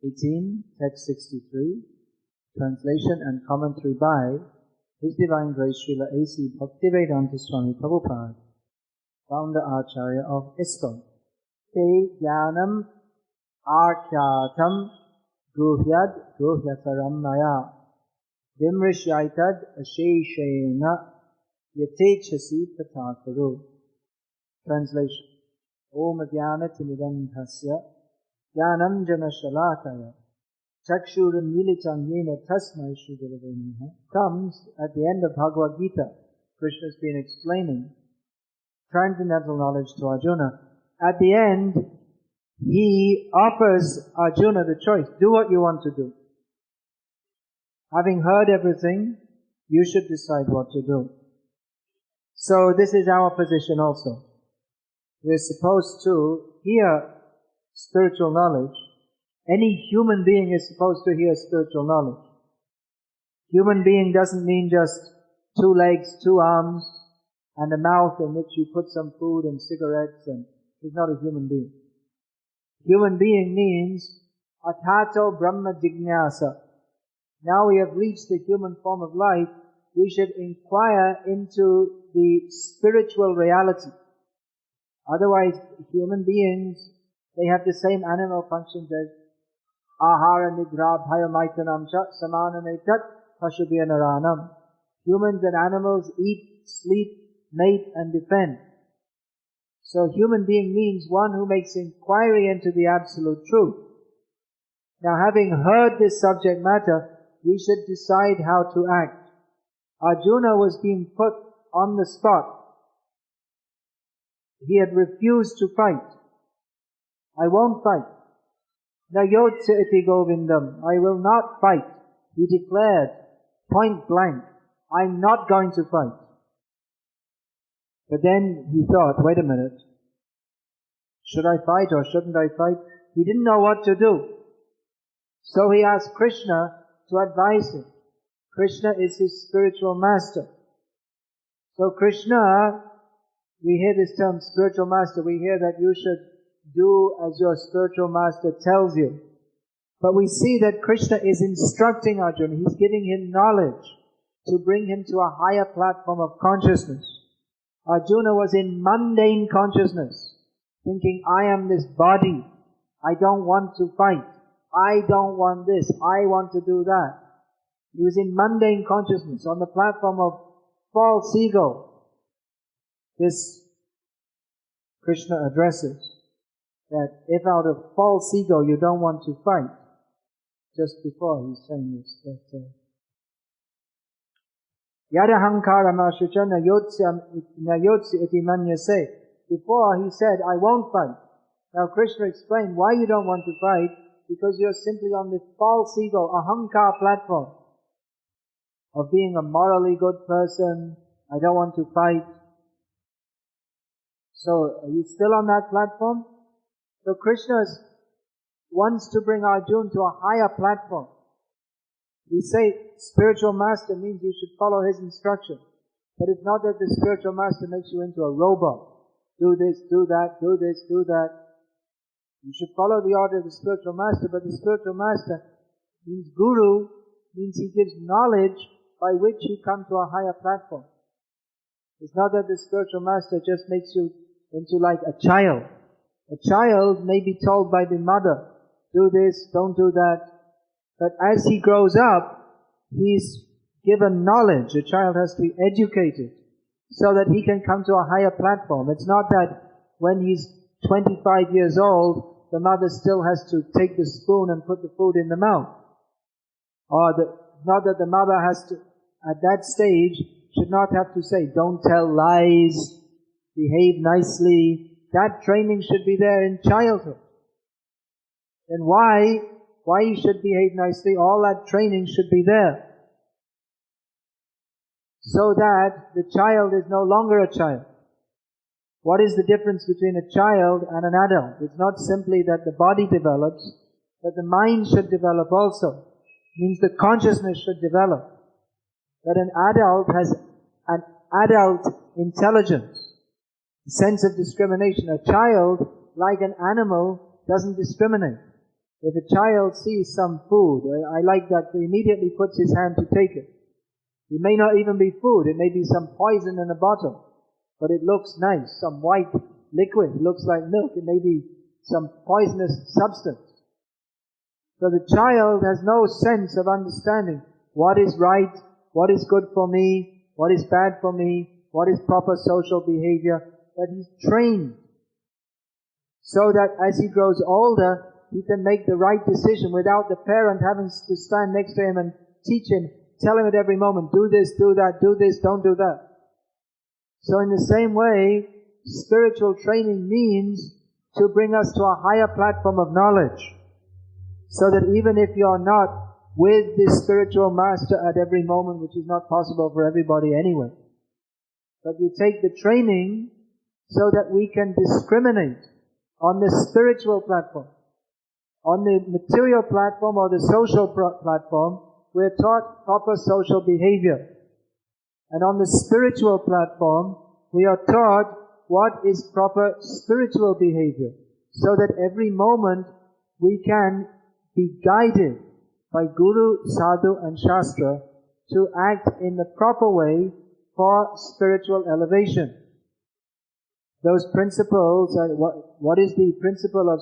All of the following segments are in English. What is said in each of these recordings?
18, text 63, translation and commentary by His Divine Grace Srila A.C. Bhaktivedanta Swami Prabhupada, founder Acharya of ISKCON. Te jnanam arkyatam guhyataram maya vimrishyaitad asheshena yatechasi patakuru. Translation. Om jnana timidandhasya jnanam jana shalakaya chakshuram militam yena tasmai shridharave namaha comes at the end of Bhagavad Gita. Krishna has been explaining transcendental knowledge to Arjuna. At the end, he offers Arjuna the choice. Do what you want to do. Having heard everything, you should decide what to do. So this is our position also. We're supposed to hear spiritual knowledge. Any human being is supposed to hear spiritual knowledge. Human being doesn't mean just 2 legs, 2 arms, and a mouth in which you put some food and cigarettes, and he's not a human being. Human being means Atato Brahma Jignasa. Now we have reached the human form of life, we should inquire into the spiritual reality. Otherwise, human beings, they have the same animal functions as Ahara Nidra Bhayamaitanam Cha Samananetat Pashubhyanaranam. Humans and animals eat, sleep, mate and defend. So human being means one who makes inquiry into the absolute truth. Now having heard this subject matter, we should decide how to act. Arjuna was being put on the spot. He had refused to fight. I won't fight. Nayotse iti govindam. I will not fight. He declared point blank, I'm not going to fight. But then he thought, wait a minute, should I fight or shouldn't I fight? He didn't know what to do. So he asked Krishna to advise him. Krishna is his spiritual master. So Krishna, we hear this term spiritual master, we hear that you should do as your spiritual master tells you. But we see that Krishna is instructing Arjuna. He's giving him knowledge to bring him to a higher platform of consciousness. Arjuna was in mundane consciousness, thinking, I am this body. I don't want to fight. I don't want this. I want to do that. He was in mundane consciousness on the platform of false ego. This Krishna addresses that if out of false ego you don't want to fight, just before he's saying this, that Yadahankara mashucha nayotsi iti manyase. Before he said, I won't fight. Now Krishna explained why you don't want to fight, because you're simply on this false ego, ahankar platform of being a morally good person. I don't want to fight. So, are you still on that platform? So Krishna wants to bring Arjuna to a higher platform. We say spiritual master means you should follow his instruction. But it's not that the spiritual master makes you into a robot. Do this, do that, do this, do that. You should follow the order of the spiritual master, but the spiritual master means guru, means he gives knowledge by which you come to a higher platform. It's not that the spiritual master just makes you into like a child. A child may be told by the mother, do this, don't do that. But as he grows up, he's given knowledge. A child has to be educated so that he can come to a higher platform. It's not that when he's 25 years old, the mother still has to take the spoon and put the food in the mouth. Or not that the mother has to, at that stage, should not have to say, don't tell lies, behave nicely. That training should be there in childhood. Then why he should behave nicely, all that training should be there. So that the child is no longer a child. What is the difference between a child and an adult? It's not simply that the body develops, but the mind should develop also. It means the consciousness should develop. That an adult has an adult intelligence, sense of discrimination. A child, like an animal, doesn't discriminate. If a child sees some food, I like that, he immediately puts his hand to take it. It may not even be food, it may be some poison in a bottle, but it looks nice, some white liquid, it looks like milk, it may be some poisonous substance. So the child has no sense of understanding what is right, what is good for me, what is bad for me, what is proper social behavior, but he's trained so that as he grows older, he can make the right decision without the parent having to stand next to him and teach him, tell him at every moment, do this, do that, do this, don't do that. So in the same way, spiritual training means to bring us to a higher platform of knowledge, so that even if you're not with this spiritual master at every moment, which is not possible for everybody anyway, but you take the training so that we can discriminate on the spiritual platform. On the material platform or the social platform, we're taught proper social behavior. And on the spiritual platform, we are taught what is proper spiritual behavior, so that every moment we can be guided by Guru, Sadhu and Shastra to act in the proper way for spiritual elevation. Those principles, what is the principle of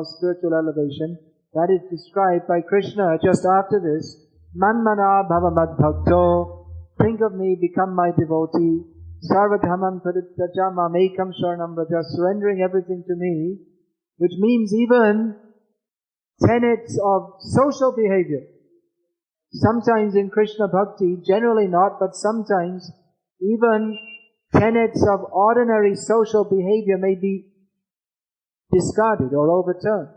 spiritual elevation? That is described by Krishna just after this. Manmana bhava mad bhakto. Think of me, become my devotee. Sarvadhamam pradityaja mamekam sharanam vraja. Surrendering everything to me, which means even tenets of social behavior. Sometimes in Krishna bhakti, generally not, but sometimes even tenets of ordinary social behavior may be discarded or overturned.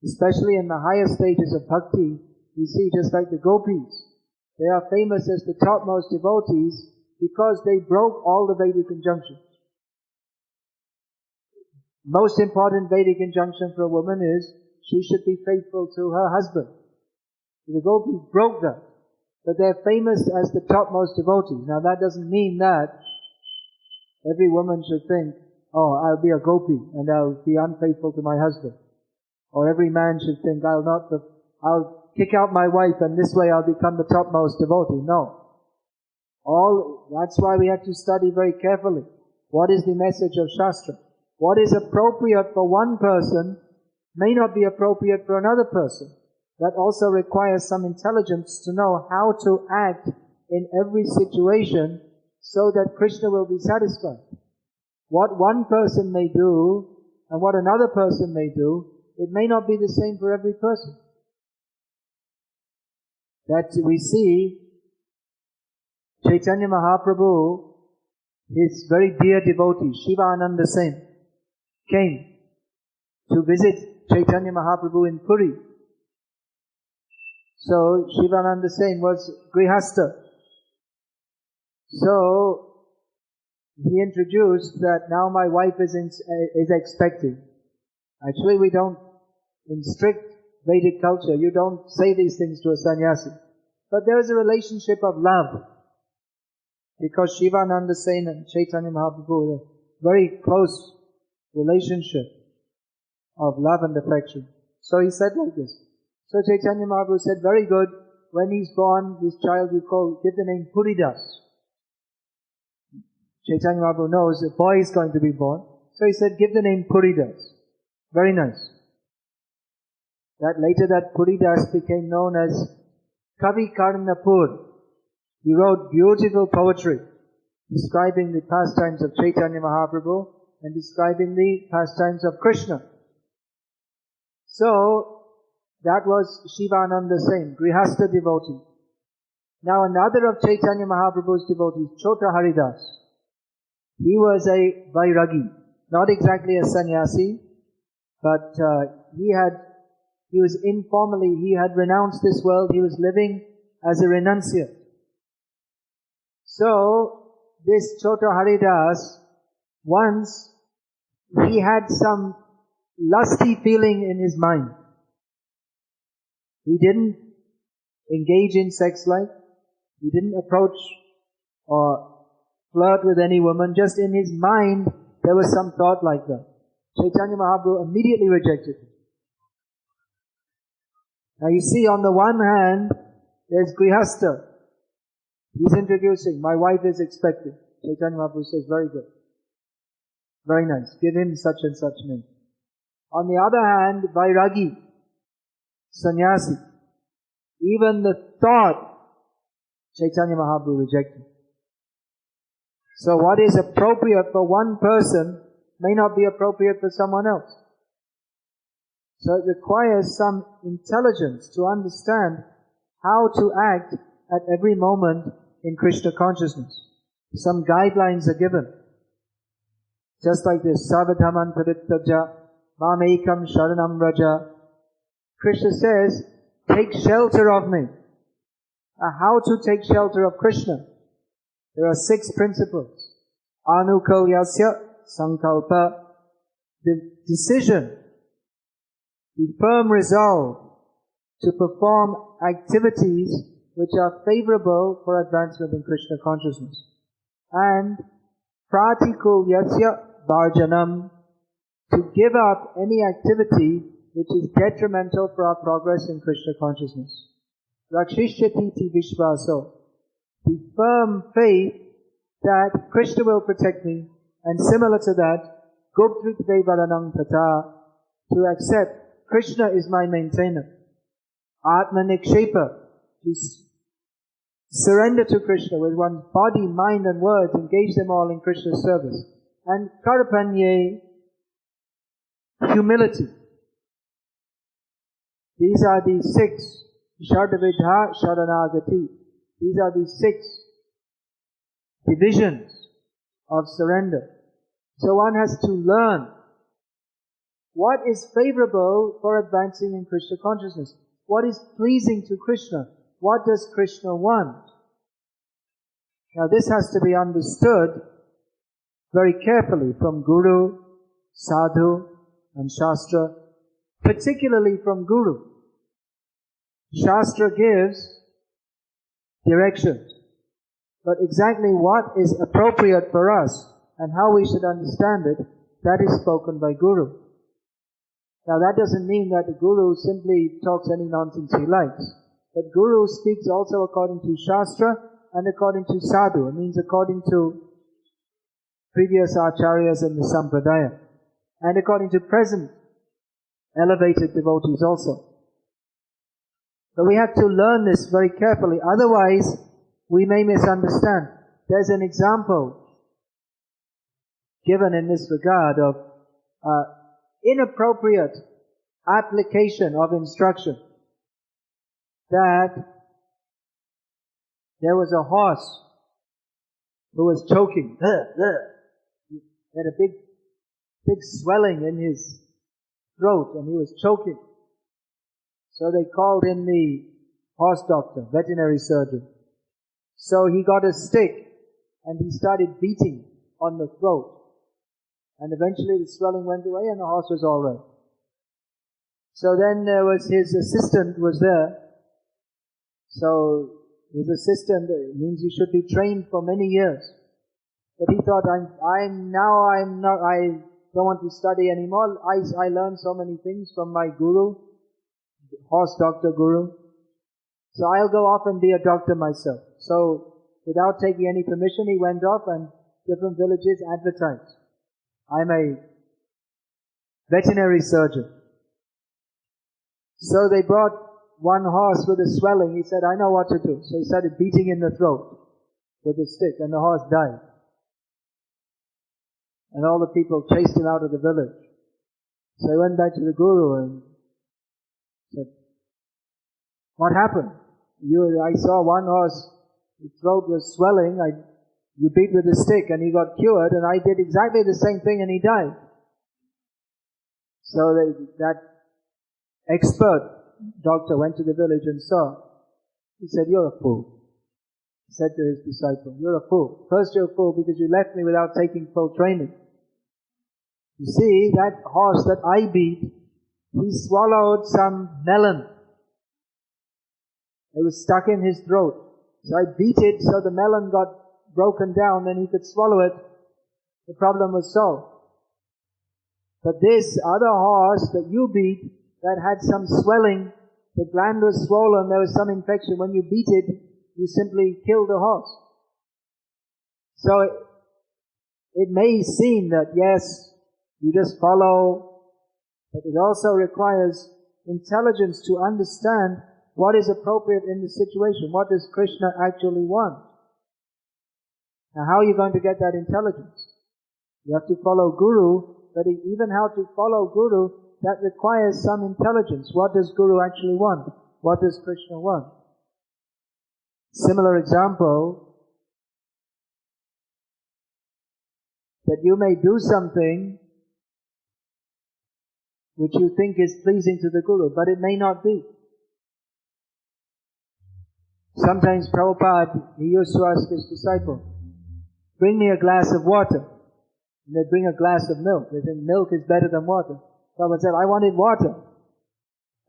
Especially in the higher stages of bhakti, you see just like the gopis. They are famous as the topmost devotees because they broke all the Vedic injunctions. Most important Vedic injunction for a woman is she should be faithful to her husband. The gopis broke that, but they're famous as the topmost devotees. Now that doesn't mean that every woman should think, oh, I'll be a gopi and I'll be unfaithful to my husband. Or every man should think, I'll kick out my wife and this way I'll become the topmost devotee. No. That's why we have to study very carefully. What is the message of Shastra? What is appropriate for one person may not be appropriate for another person. That also requires some intelligence to know how to act in every situation so that Krishna will be satisfied. What one person may do and what another person may do, it may not be the same for every person. That we see Chaitanya Mahaprabhu, his very dear devotee, Shivananda Sen, came to visit Chaitanya Mahaprabhu in Puri. So Shivananda Sen was Grihastha. So he introduced that now my wife is expecting. Actually we don't, in strict Vedic culture, you don't say these things to a sannyasi. But there is a relationship of love. Because Shivananda Sen and Chaitanya Mahaprabhu, a very close relationship of love and affection. So he said like this. So Chaitanya Mahaprabhu said, very good, when he's born, this child you give the name Puridas. Chaitanya Mahaprabhu knows a boy is going to be born. So he said, give the name Puridas. Very nice. Later that Puridas became known as Kavi Karnapur. He wrote beautiful poetry describing the pastimes of Chaitanya Mahaprabhu and describing the pastimes of Krishna. So, that was Shivananda Sen, Grihastha devotee. Now another of Chaitanya Mahaprabhu's devotees, Chota Haridas. He was a Vairagi, not exactly a sannyasi, but he was informally, he had renounced this world, he was living as a renunciate. So, this Chota Haridas, once, he had some lusty feeling in his mind. He didn't engage in sex life, he didn't approach or flirt with any woman, just in his mind there was some thought like that. Chaitanya Mahaprabhu immediately rejected him. Now you see, on the one hand, there's Grihastha. He's introducing, my wife is expected. Chaitanya Mahaprabhu says, very good. Very nice. Give him such and such name. On the other hand, Vairagi, sannyasi. Even the thought, Chaitanya Mahaprabhu rejected. So what is appropriate for one person may not be appropriate for someone else. So it requires some intelligence to understand how to act at every moment in Krishna consciousness. Some guidelines are given. Just like this, Sarvadhaman Parittaja, Mamekam Sharanam Raja. Krishna says, take shelter of me. How to take shelter of Krishna? There are 6 principles. Anukalyasya Sankalpa, the decision, the firm resolve to perform activities which are favorable for advancement in Krishna consciousness. And Pratikulyasya Bharjanam, to give up any activity which is detrimental for our progress in Krishna consciousness. Rakshishyatiti Vishvaso, the firm faith that Krishna will protect me, and similar to that, Goptritve Varanam Tata, to accept Krishna is my maintainer. Atma Nikshepa, to surrender to Krishna with one's body, mind and words, engage them all in Krishna's service. And Karpanye, humility. These are the 6. Shadavidha Sharanagati. These are the 6 divisions of surrender. So one has to learn what is favorable for advancing in Krishna consciousness. What is pleasing to Krishna? What does Krishna want? Now this has to be understood very carefully from Guru, Sadhu and Shastra, particularly from Guru. Shastra gives directions, but exactly what is appropriate for us and how we should understand it, that is spoken by Guru. Now that doesn't mean that the Guru simply talks any nonsense he likes, but Guru speaks also according to Shastra and according to Sadhu. It means according to previous acharyas in the Sampradaya, and according to present elevated devotees also. But we have to learn this very carefully, otherwise we may misunderstand. There's an example given in this regard of inappropriate application of instruction. That there was a horse who was choking. He had a big swelling in his throat and he was choking. So they called in the horse doctor, veterinary surgeon. So he got a stick and he started beating on the throat. And eventually the swelling went away and the horse was all right. So then there was his assistant was there. So his assistant means you should be trained for many years. But he thought, I don't want to study anymore. I learned so many things from my guru, horse doctor guru. So I'll go off and be a doctor myself. So without taking any permission, he went off and different villages advertised. I'm a veterinary surgeon. So they brought one horse with a swelling. He said, I know what to do. So he started beating in the throat with a stick and the horse died. And all the people chased him out of the village. So he went back to the guru and said, what happened? I saw one horse, his throat was swelling, you beat with a stick and he got cured, and I did exactly the same thing and he died. So that expert doctor went to the village and saw. He said, you're a fool. He said to his disciple, you're a fool. First you're a fool because you left me without taking full training. You see, that horse that I beat, he swallowed some melon. It was stuck in his throat. So I beat it so the melon got broken down and he could swallow it. The problem was solved. But this other horse that you beat, that had some swelling, The gland was swollen, there was some infection. When you beat it, you simply kill the horse. So it may seem that yes, you just follow, but it also requires intelligence to understand what is appropriate in the situation. What does Krishna actually want? Now how are you going to get that intelligence? You have to follow Guru, but even how to follow Guru, that requires some intelligence. What does Guru actually want? What does Krishna want? Similar example, that you may do something which you think is pleasing to the Guru, but it may not be. Sometimes Prabhupada, he used to ask his disciple, bring me a glass of water. And they'd bring a glass of milk. They think milk is better than water. Prabhupada said, I wanted water.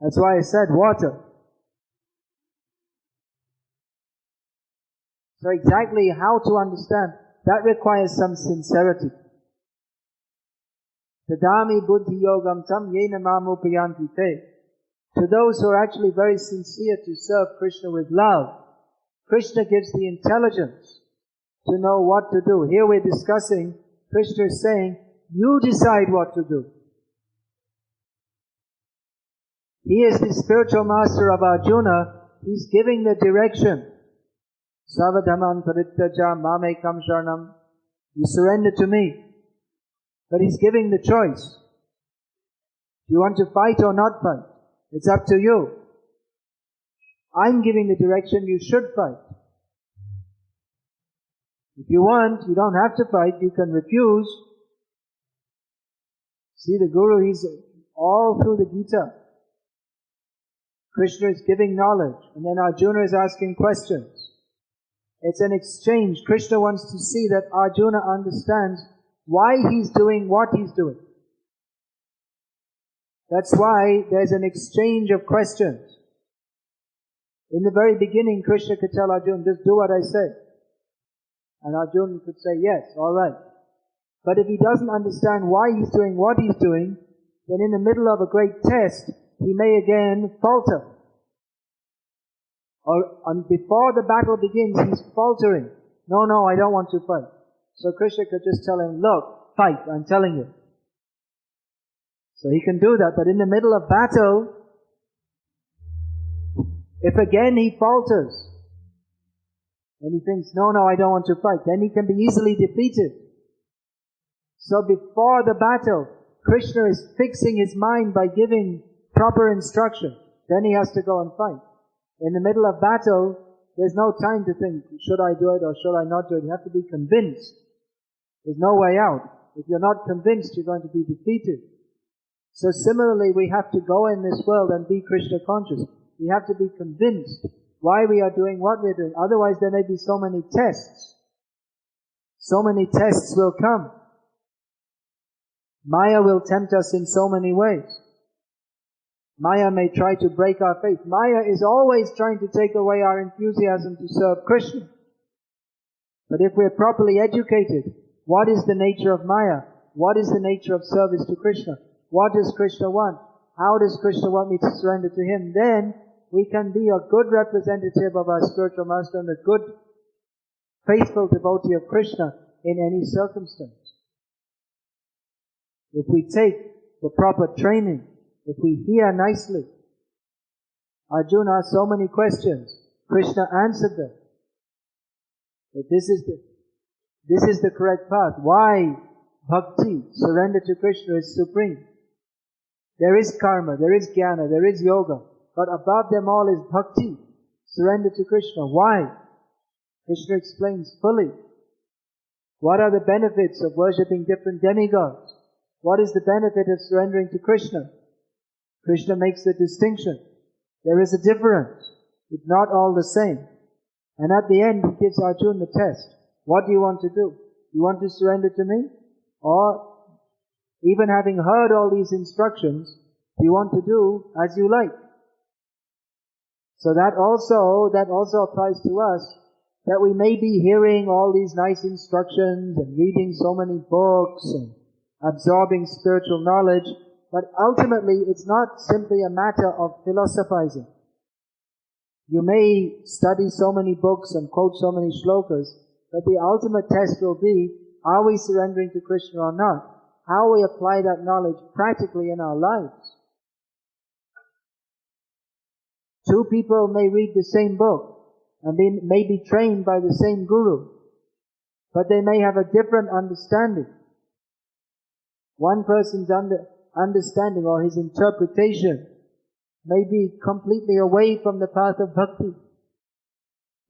That's why I said water. So exactly how to understand, that requires some sincerity. Tadami buddhi yogam tam yena mamupayanti te. To those who are actually very sincere to serve Krishna with love, Krishna gives the intelligence to know what to do. Here we're discussing, Krishna is saying, you decide what to do. He is the spiritual master of Arjuna. He's giving the direction. Savadhaman parittaja mamekam sharanam. You surrender to me. But he's giving the choice. Do you want to fight or not fight? It's up to you. I'm giving the direction, you should fight. If you want, you don't have to fight, you can refuse. See, the Guru, he's all through the Gita. Krishna is giving knowledge, and then Arjuna is asking questions. It's an exchange. Krishna wants to see that Arjuna understands why he's doing what he's doing. That's why there's an exchange of questions. In the very beginning, Krishna could tell Arjuna, just do what I say. And Arjuna could say, yes, alright. But if he doesn't understand why he's doing what he's doing, then in the middle of a great test, he may again falter. Or before the battle begins, he's faltering. No, I don't want to fight. So Krishna could just tell him, look, fight, I'm telling you. So he can do that, but in the middle of battle, if again he falters, and he thinks, no, I don't want to fight, then he can be easily defeated. So before the battle, Krishna is fixing his mind by giving proper instruction. Then he has to go and fight. In the middle of battle, there's no time to think, should I do it or should I not do it? You have to be convinced. There's no way out. If you're not convinced, you're going to be defeated. So similarly, we have to go in this world and be Krishna conscious. We have to be convinced why we are doing what we're doing. Otherwise, there may be so many tests. So many tests will come. Maya will tempt us in so many ways. Maya may try to break our faith. Maya is always trying to take away our enthusiasm to serve Krishna. But if we're properly educated, what is the nature of Maya? What is the nature of service to Krishna? What does Krishna want? How does Krishna want me to surrender to him? Then we can be a good representative of our spiritual master and a good, faithful devotee of Krishna in any circumstance. If we take the proper training, if we hear nicely. Arjuna asked so many questions. Krishna answered them. But this is the correct path. Why bhakti, surrender to Krishna, is supreme. There is karma, there is jnana, there is yoga. But above them all is bhakti, surrender to Krishna. Why? Krishna explains fully. What are the benefits of worshipping different demigods? What is the benefit of surrendering to Krishna? Krishna makes the distinction. There is a difference. It's not all the same. And at the end, he gives Arjuna the test. What do you want to do? You want to surrender to me? Or, even having heard all these instructions, do you want to do as you like? So that also applies to us, that we may be hearing all these nice instructions and reading so many books and absorbing spiritual knowledge, but ultimately it's not simply a matter of philosophizing. You may study so many books and quote so many shlokas, but the ultimate test will be, are we surrendering to Krishna or not? How we apply that knowledge practically in our lives. Two people may read the same book and they may be trained by the same guru, but they may have a different understanding. One person's understanding or his interpretation may be completely away from the path of bhakti,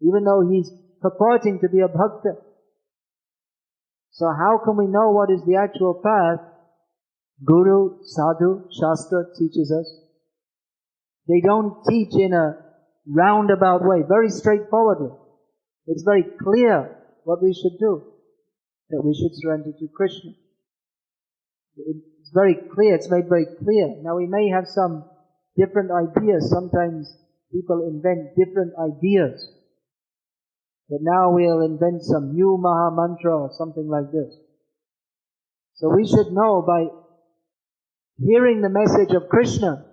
even though he's purporting to be a bhakta. So how can we know what is the actual path? Guru, sadhu, shastra teaches us. They don't teach in a roundabout way, very straightforwardly. It's very clear what we should do, that we should surrender to Krishna. It's very clear, it's made very clear. Now we may have some different ideas. Sometimes people invent different ideas. But now we'll invent some new Maha Mantra or something like this. So we should know by hearing the message of Krishna,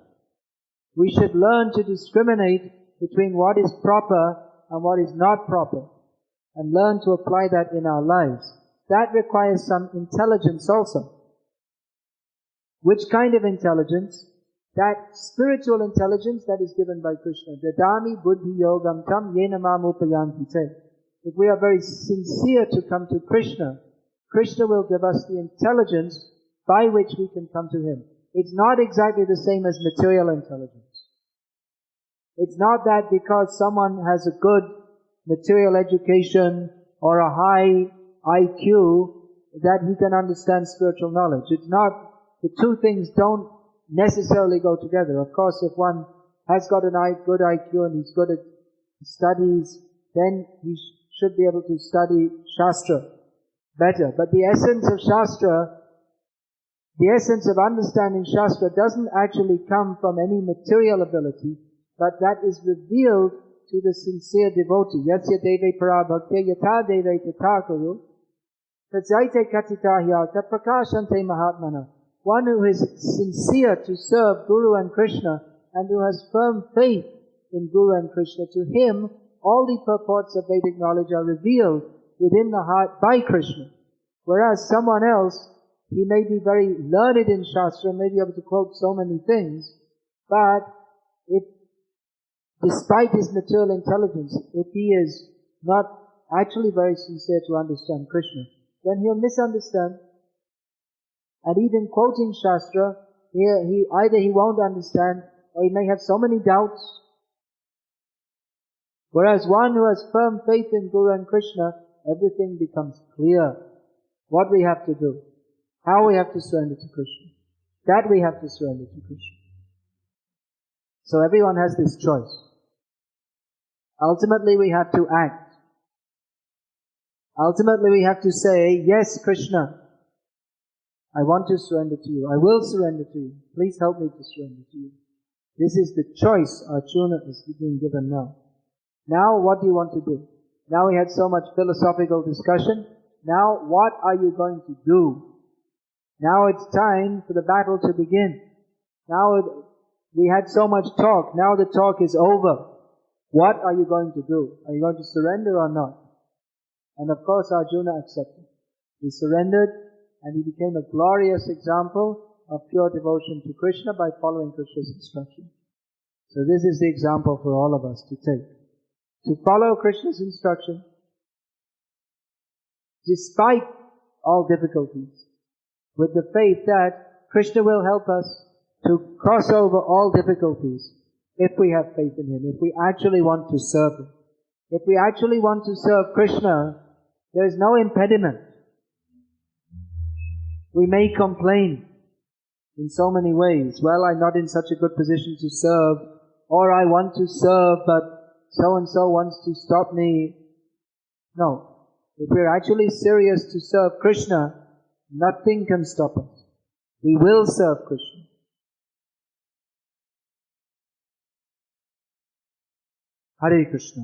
we should learn to discriminate between what is proper and what is not proper, and learn to apply that in our lives. That requires some intelligence also. Which kind of intelligence? That spiritual intelligence that is given by Krishna. Dadami buddhi yogam tam yena mam upayanti te. If we are very sincere to come to Krishna, Krishna will give us the intelligence by which we can come to Him. It's not exactly the same as material intelligence. It's not that because someone has a good material education or a high IQ that he can understand spiritual knowledge. It's not, the two things don't necessarily go together. Of course, if one has got a good IQ and he's good at studies, then he should be able to study Shastra better. But the essence of Shastra, the essence of understanding Shastra doesn't actually come from any material ability, but that is revealed to the sincere devotee. Yasya deve parabhakya yata deve tata kuru tajaite katita hyata prakashante mahatmana. One who is sincere to serve Guru and Krishna and who has firm faith in Guru and Krishna, to him all the purports of Vedic knowledge are revealed within the heart by Krishna. Whereas someone else, he may be very learned in Shastra, may be able to quote so many things, but if, despite his material intelligence, if he is not actually very sincere to understand Krishna, then he'll misunderstand. And even quoting Shastra, either he won't understand, or he may have so many doubts. Whereas one who has firm faith in Guru and Krishna, everything becomes clear. What we have to do, how we have to surrender to Krishna, that we have to surrender to Krishna. So everyone has this choice. Ultimately we have to act. Ultimately we have to say, yes, Krishna, I want to surrender to you. I will surrender to you. Please help me to surrender to you. This is the choice Arjuna is being given now. Now what do you want to do? Now we had so much philosophical discussion. Now what are you going to do? Now it's time for the battle to begin. Now we had so much talk. Now the talk is over. What are you going to do? Are you going to surrender or not? And of course Arjuna accepted. He surrendered, and he became a glorious example of pure devotion to Krishna by following Krishna's instruction. So this is the example for all of us to take. To follow Krishna's instruction, despite all difficulties, with the faith that Krishna will help us to cross over all difficulties if we have faith in Him, if we actually want to serve Him. If we actually want to serve Krishna, there is no impediment. We may complain in so many ways. Well, I'm not in such a good position to serve, or I want to serve, but so-and-so wants to stop me. No. If we're actually serious to serve Krishna, nothing can stop us. We will serve Krishna. Hare Krishna.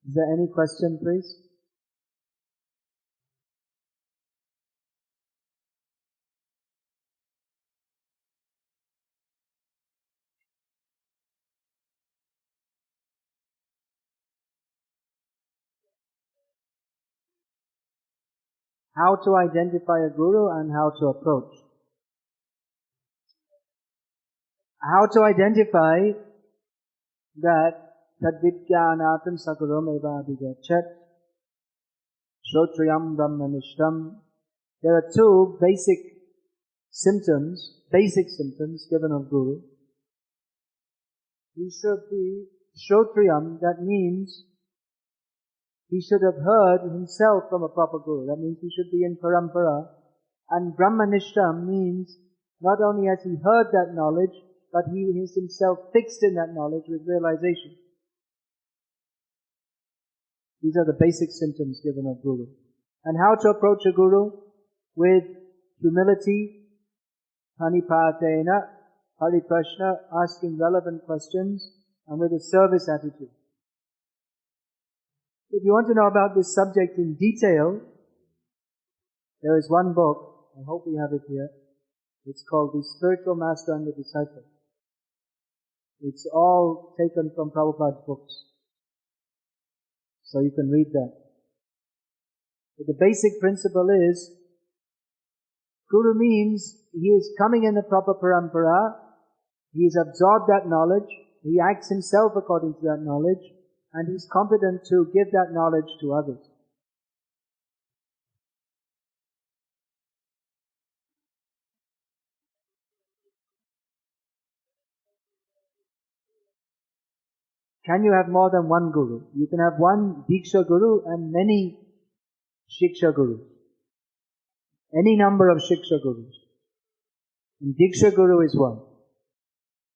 Is there any question, please? how to identify a guru and how to approach. How to identify that tadvidyanatam sakaram eva abhigachat shotriyam brahmanishtam. There are two basic symptoms given of guru. He should be shotriyam, that means he should have heard himself from a proper guru. That means he should be in parampara. And brahmanishtam means not only has he heard that knowledge, but he is himself fixed in that knowledge with realization. These are the basic symptoms given of guru. And how to approach a guru? With humility, panipatena, pariprashna, asking relevant questions, and with a service attitude. If you want to know about this subject in detail, there is one book, I hope we have it here. It's called The Spiritual Master and the Disciple. It's all taken from Prabhupada's books. So you can read that. But the basic principle is, Guru means he is coming in the proper parampara, he has absorbed that knowledge, he acts himself according to that knowledge, and he's competent to give that knowledge to others. Can you have more than one guru? You can have one Diksha Guru and many Shiksha Gurus. Any number of Shiksha Gurus. And Diksha Guru is one.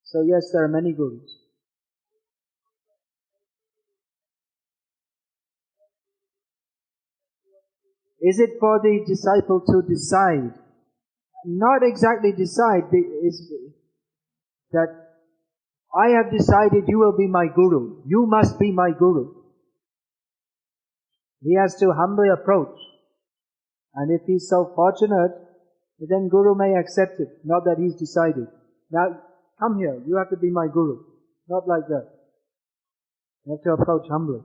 So yes, there are many Gurus. Is it for the disciple to decide? Not exactly decide, is that I have decided you will be my guru. You must be my guru. He has to humbly approach. And if he's so fortunate, then guru may accept it. Not that he's decided. Now, come here, you have to be my guru. Not like that. You have to approach humbly.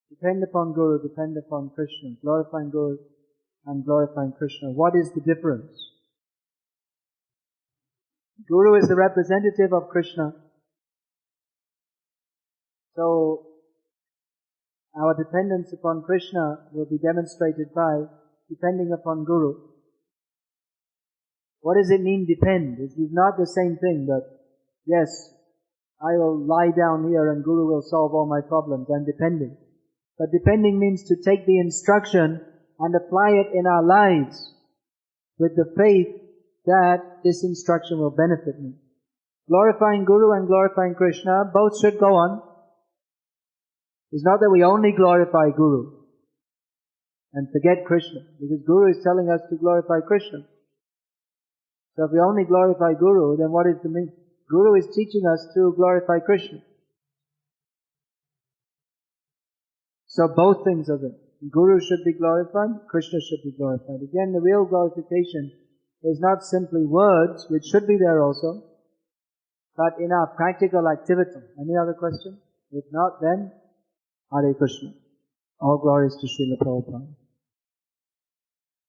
Depend upon Guru, depend upon Krishna. Glorifying Guru and glorifying Krishna. What is the difference? Guru is the representative of Krishna. So, our dependence upon Krishna will be demonstrated by depending upon Guru. What does it mean, depend? It is not the same thing that, yes, I will lie down here and Guru will solve all my problems. I'm depending. But depending means to take the instruction and apply it in our lives with the faith that this instruction will benefit me. Glorifying Guru and glorifying Krishna, both should go on. It's not that we only glorify Guru and forget Krishna, because Guru is telling us to glorify Krishna. So if we only glorify Guru, then what is the meaning? Guru is teaching us to glorify Krishna. So both things are there. Guru should be glorified, Krishna should be glorified. Again, the real glorification is not simply words, which should be there also, but in our practical activity. Any other question? If not, then Hare Krishna. All glories to Srila Prabhupada.